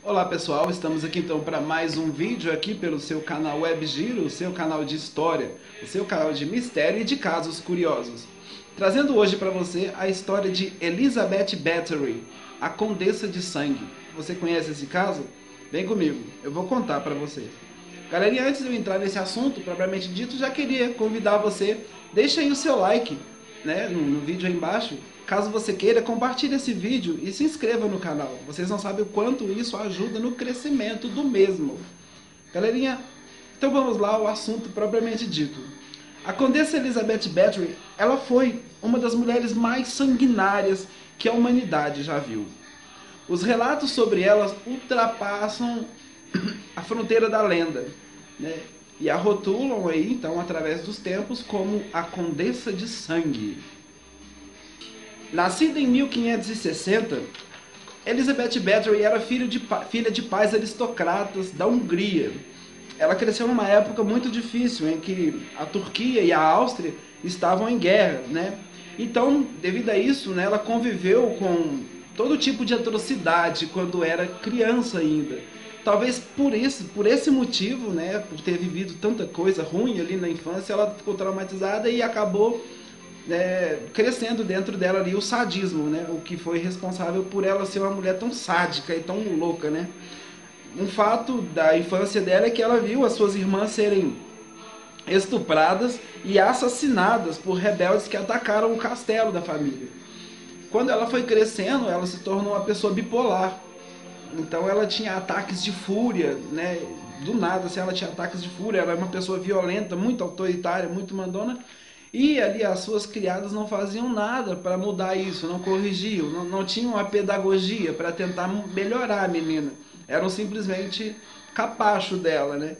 Olá pessoal, estamos aqui então para mais um vídeo aqui pelo seu canal WebGiro, o seu canal de história, o seu canal de mistério e de casos curiosos. Trazendo hoje para você a história de Elizabeth Bathory, a Condessa de Sangue. Você conhece esse caso? Vem comigo, eu vou contar para você. Galerinha, antes de eu entrar nesse assunto, propriamente dito, já queria convidar você, deixa aí o seu like, né, no vídeo aí embaixo. Caso você queira, compartilhe esse vídeo e se inscreva no canal. Vocês não sabem o quanto isso ajuda no crescimento do mesmo. Galerinha, então vamos lá ao assunto propriamente dito. A Condessa Elizabeth Bathory, ela foi uma das mulheres mais sanguinárias que a humanidade já viu. Os relatos sobre ela ultrapassam a fronteira da lenda, né? E a rotulam aí, então, através dos tempos, como a Condessa de Sangue. Nascida em 1560, Elizabeth Bathory era filha de pais aristocratas da Hungria. Ela cresceu numa época muito difícil, em que a Turquia e a Áustria estavam em guerra, né? Então, devido a isso, né, ela conviveu com todo tipo de atrocidade quando era criança ainda. Talvez por esse motivo, né, por ter vivido tanta coisa ruim ali na infância, ela ficou traumatizada e acabou crescendo dentro dela ali o sadismo, né? O que foi responsável por ela ser uma mulher tão sádica e tão louca, né? Um fato da infância dela é que ela viu as suas irmãs serem estupradas e assassinadas por rebeldes que atacaram o castelo da família. Quando ela foi crescendo, ela se tornou uma pessoa bipolar. Então ela tinha ataques de fúria, né? Do nada, assim, ela tinha ataques de fúria. Ela era uma pessoa violenta, muito autoritária, muito mandona. E ali as suas criadas não faziam nada para mudar isso, não corrigiam, não tinham uma pedagogia para tentar melhorar a menina. Eram simplesmente capacho dela, né?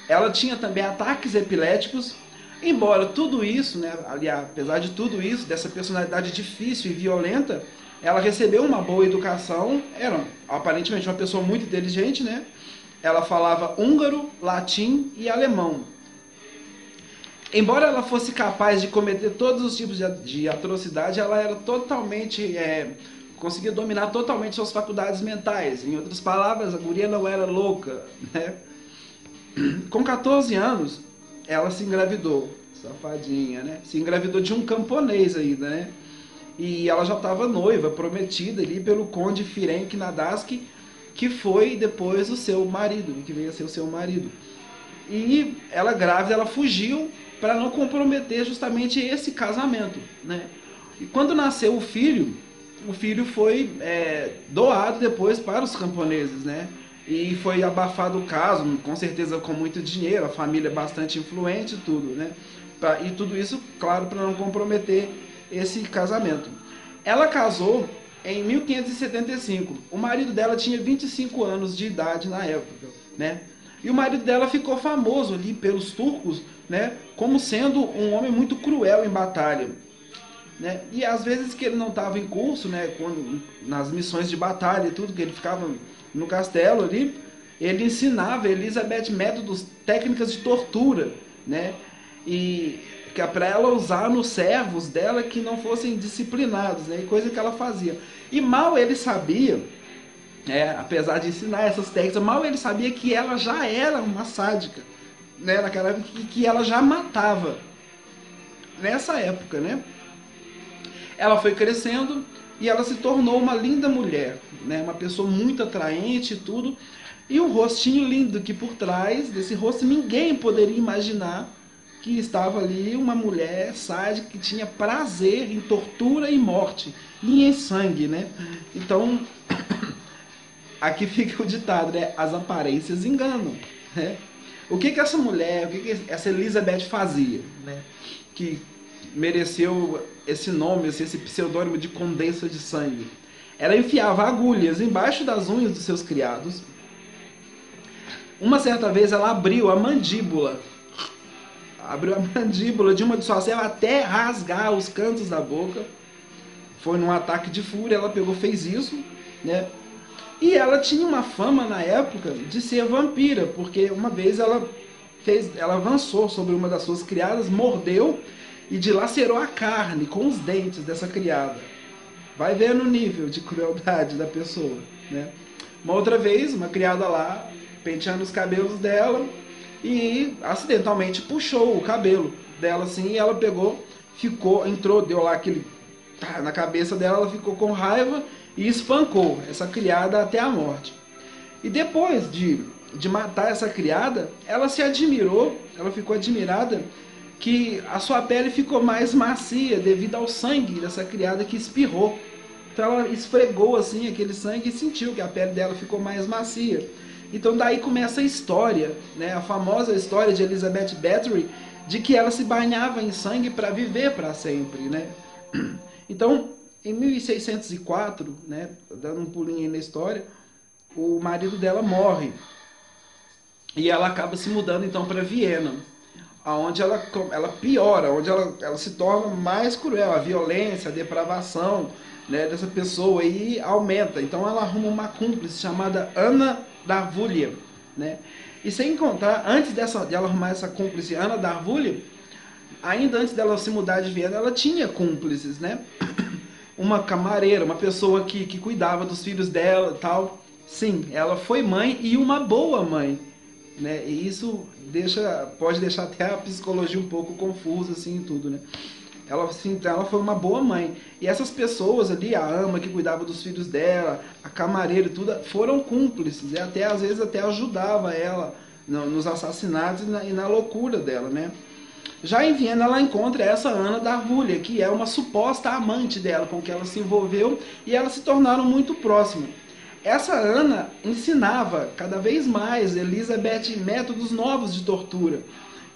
Ela tinha também ataques epiléticos, embora tudo isso, né, ali, apesar de tudo isso, dessa personalidade difícil e violenta, ela recebeu uma boa educação, era aparentemente uma pessoa muito inteligente, né? Ela falava húngaro, latim e alemão. Embora ela fosse capaz de cometer todos os tipos de atrocidade, ela era totalmente, conseguia dominar totalmente suas faculdades mentais. Em outras palavras, a guria não era louca, né? Com 14 anos, ela se engravidou, safadinha, né? Se engravidou de um camponês ainda, né? E ela já estava noiva, prometida ali pelo conde Ferenc Nadaski, que foi depois o seu marido, que veio a ser o seu marido. E ela grávida, ela fugiu para não comprometer justamente esse casamento, né? E quando nasceu o filho foi doado depois para os camponeses, né? E foi abafado o caso, com certeza com muito dinheiro, a família bastante influente e tudo, né? E tudo isso, claro, para não comprometer esse casamento. Ela casou em 1575. O marido dela tinha 25 anos de idade na época, né? E o marido dela ficou famoso ali pelos turcos, né, como sendo um homem muito cruel em batalha, né? E às vezes que ele não estava em curso, né, nas missões de batalha e tudo, que ele ficava no castelo ali, ele ensinava a Elizabeth métodos, técnicas de tortura, né? E que é para ela usar nos servos dela que não fossem disciplinados, né? E coisa que ela fazia. E mal ele sabia, apesar de ensinar essas técnicas, mal ele sabia que ela já era uma sádica, né, naquela época, que ela já matava nessa época, né? Ela foi crescendo e ela se tornou uma linda mulher, né? Uma pessoa muito atraente e tudo, e um rostinho lindo, que por trás desse rosto ninguém poderia imaginar que estava ali uma mulher sádica que tinha prazer em tortura e morte, e em sangue, né? Então aqui fica o ditado, né? As aparências enganam, né? O que essa mulher, o que essa Elizabeth fazia, né, que mereceu esse nome, esse pseudônimo de Condessa de Sangue? Ela enfiava agulhas embaixo das unhas dos seus criados. Uma certa vez ela abriu a mandíbula de uma de suas servas até rasgar os cantos da boca. Foi num ataque de fúria, ela fez isso, né? E ela tinha uma fama na época de ser vampira, porque uma vez ela avançou sobre uma das suas criadas, mordeu e dilacerou a carne com os dentes dessa criada. Vai vendo o nível de crueldade da pessoa, né? Uma outra vez, uma criada lá, penteando os cabelos dela, e acidentalmente puxou o cabelo dela assim, e ela pegou, entrou, deu lá aquele na cabeça dela, ela ficou com raiva e espancou essa criada até a morte. E depois de matar essa criada, ela se admirou, ela ficou admirada que a sua pele ficou mais macia devido ao sangue dessa criada que espirrou. Então ela esfregou assim aquele sangue e sentiu que a pele dela ficou mais macia. Então daí começa a história, né, a famosa história de Elizabeth Bathory, de que ela se banhava em sangue para viver para sempre, né? Então, em 1604, né, dando um pulinho aí na história, o marido dela morre e ela acaba se mudando então para Viena, onde ela piora, onde ela se torna mais cruel, a violência, a depravação, né, dessa pessoa aí aumenta. Então ela arruma uma cúmplice chamada Ana Darwulja, né? E sem contar, antes de ela arrumar essa cúmplice Ana Darwulja, ainda antes dela se mudar de Viena, ela tinha cúmplices, né? Uma camareira, uma pessoa que cuidava dos filhos dela e tal. Sim, ela foi mãe e uma boa mãe, né? E isso pode deixar até a psicologia um pouco confusa, assim, e tudo, né? Ela foi uma boa mãe. E essas pessoas ali, a ama que cuidava dos filhos dela, a camareira e tudo, foram cúmplices. E até, às vezes, até ajudava ela nos assassinatos e na loucura dela, né? Já em Viena, ela encontra essa Ana Darwulja, que é uma suposta amante dela, com que ela se envolveu, e elas se tornaram muito próximas. Essa Ana ensinava cada vez mais Elizabeth métodos novos de tortura.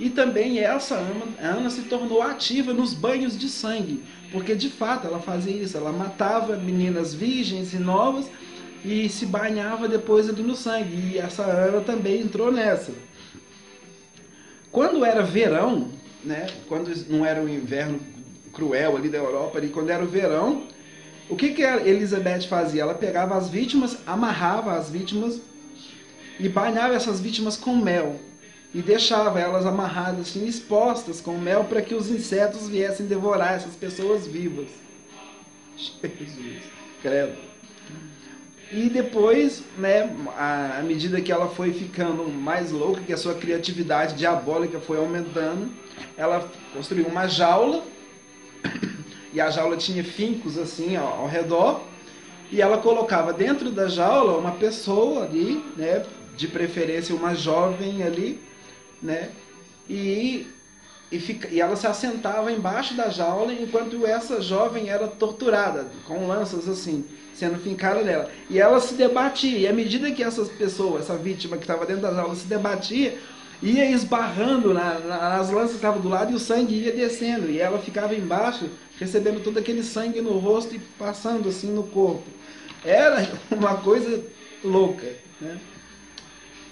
E também essa Ana se tornou ativa nos banhos de sangue, porque de fato ela fazia isso, ela matava meninas virgens e novas e se banhava depois ali no sangue, e essa Ana também entrou nessa. Quando era verão, né, quando não era um inverno cruel ali da Europa, ali, quando era o verão, o que a Elizabeth fazia? Ela pegava as vítimas, amarrava as vítimas e banhava essas vítimas com mel. E deixava elas amarradas, assim, expostas com mel para que os insetos viessem devorar essas pessoas vivas. Jesus, credo. E depois, né, à medida que ela foi ficando mais louca, que a sua criatividade diabólica foi aumentando, ela construiu uma jaula, e a jaula tinha fincos assim ao redor, e ela colocava dentro da jaula uma pessoa ali, né, de preferência uma jovem ali, né, e ela se assentava embaixo da jaula enquanto essa jovem era torturada com lanças assim, sendo fincada nela. E ela se debatia, e à medida que essa vítima que estava dentro da jaula se debatia, ia esbarrando nas lanças que estavam do lado e o sangue ia descendo. E ela ficava embaixo, recebendo todo aquele sangue no rosto e passando assim no corpo. Era uma coisa louca, né?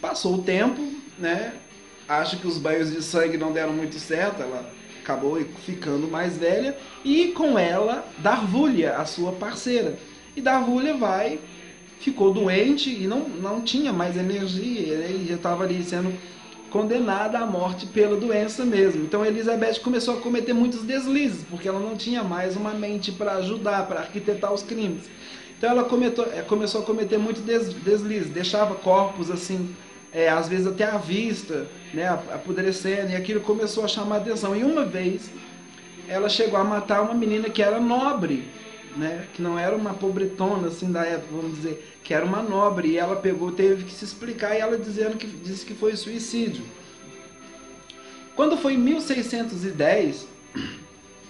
Passou o tempo, né? Acho que os banhos de sangue não deram muito certo, ela acabou ficando mais velha, e com ela Darwulja, a sua parceira. E Darwulja ficou doente e não tinha mais energia, e já estava ali sendo condenada à morte pela doença mesmo. Então Elizabeth começou a cometer muitos deslizes, porque ela não tinha mais uma mente para ajudar, para arquitetar os crimes. Então ela começou a cometer muitos deslizes, deixava corpos assim, às vezes até à vista, né, apodrecendo, e aquilo começou a chamar atenção. E uma vez ela chegou a matar uma menina que era nobre, né, que não era uma pobretona assim da época, vamos dizer, que era uma nobre, e ela teve que se explicar, e ela disse que foi suicídio. Quando foi em 1610,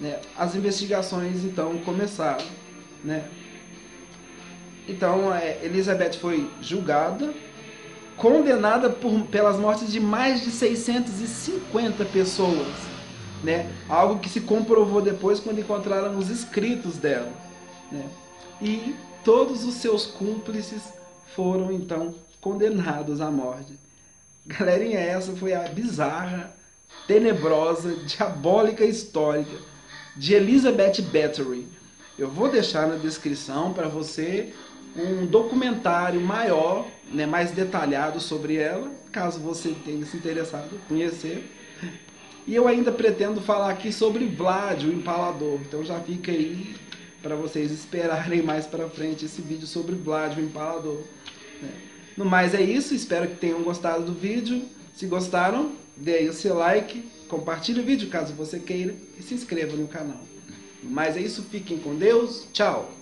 né, as investigações então começaram, né? Então Elizabeth foi julgada, condenada pelas mortes de mais de 650 pessoas, né? Algo que se comprovou depois quando encontraram os escritos dela, né? E todos os seus cúmplices foram então condenados à morte. Galerinha, essa foi a bizarra, tenebrosa, diabólica história de Elizabeth Bathory. Eu vou deixar na descrição para você um documentário maior, né, mais detalhado sobre ela, caso você tenha se interessado em conhecer. E eu ainda pretendo falar aqui sobre Vlad, o Empalador. Então já fica aí para vocês esperarem mais para frente esse vídeo sobre Vlad, o Empalador. No mais é isso, espero que tenham gostado do vídeo. Se gostaram, dê aí o seu like, compartilhe o vídeo caso você queira e se inscreva no canal. No mais é isso, fiquem com Deus, tchau!